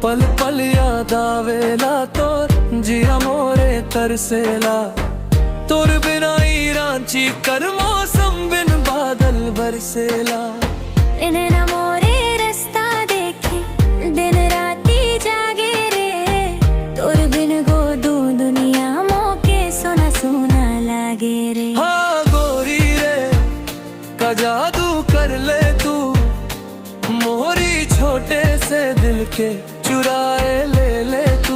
पल पल याद आवेला तोर जिया मोरे तरसेला। तोर बिना ही रांची कर मौसम बिन बादल बरसेला। इन्हें न मोरे रास्ता देखे दिन राती जागे रे। तोर बिन गो दू दुनिया मोके सोना सोना लागे रे। हाँ गोरी रे का जादू कर ले तू, मोरी छोटे से दिल के चुराए ले ले तू।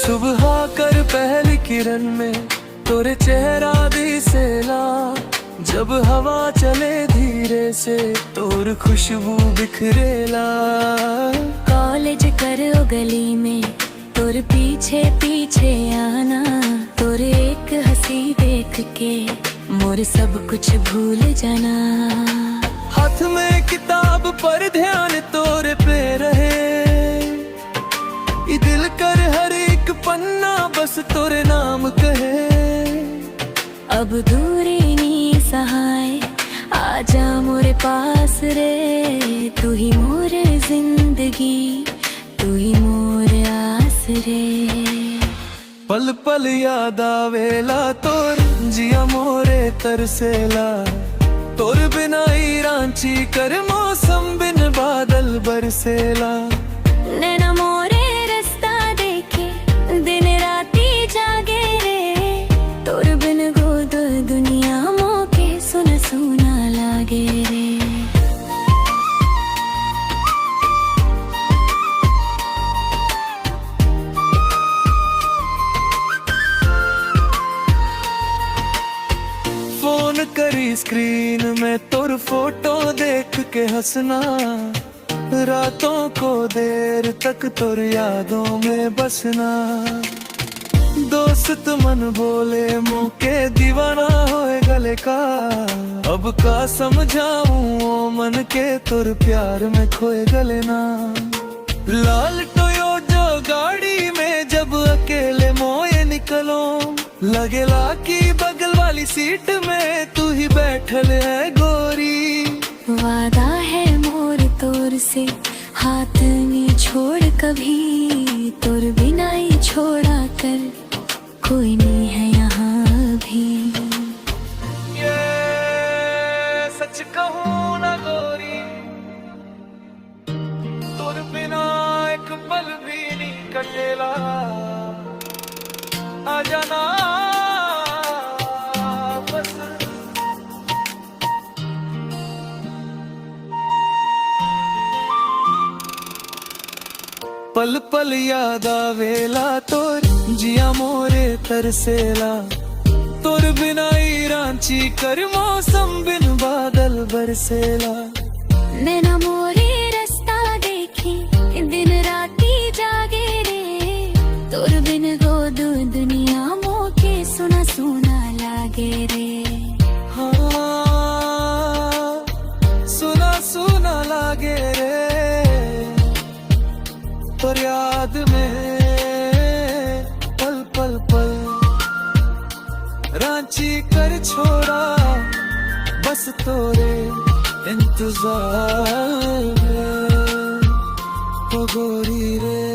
सुबह कर पहली किरण में तोरे चेहरा दिसेला। जब हवा चले धीरे से तोर खुशबू बिखरेला। कॉलेज करो गली में तोर पीछे पीछे आना। तोर एक हंसी देख के मोर सब कुछ भूल जाना। हाथ में किताब पर ध्यान तोरे पे रहे। दिल कर हर एक पन्ना बस तोरे नाम कहे। अब दूरी नी सहाय आजा मोरे पास रे। तू ही मोर जिंदगी तू ही मोर आस रे। पल पल याद आवेला तोर जिया मोरे तरसेला। तोर बिना ही रांची कर मौसम बिन बादल बरसेला। नैना मोरे रास्ता देखे दिन राती जागे रे। तोर बिन गोद दुनिया मोके सुना सुना लागे रे। फोन करी स्क्रीन में तोर फोटो देख के हंसना। रातों को देर तक तोर यादों में बसना। दोस्त मन बोले मुके दीवाना होए गले का। अब का समझाऊं ओ मन के तोर प्यार में खोए गले ना। लाल टोयोटा गाड़ी में जब अकेले मोए निकलो। लगेला कि बगल वाली सीट में तू ही बैठल है गोरी। वादा है मोर तोर से हाथ नहीं छोड़ कभी। तोर बिना ही छोड़ा कर कोई नहीं है यहाँ भी। ये सच कहूँ ना गोरी, तोर बिना एक पल भी नहीं कटेला। आ जाना बस। पल पल याद आवेला तोर जिया मोरे तरसेला। तोर बिना ही रांची कर मौसम बिन बादल बरसेला। नैना मोरे रास्ता देखे दिन राती जागे रे। तोर बिन गोद दुनिया मोके सुना सुना लागे रे। हाँ सुना सुना लागे रे। तोर याद में पल पल पल रांची कर छोड़ा। बस तोरे इंतजार में ओ गोरी रे।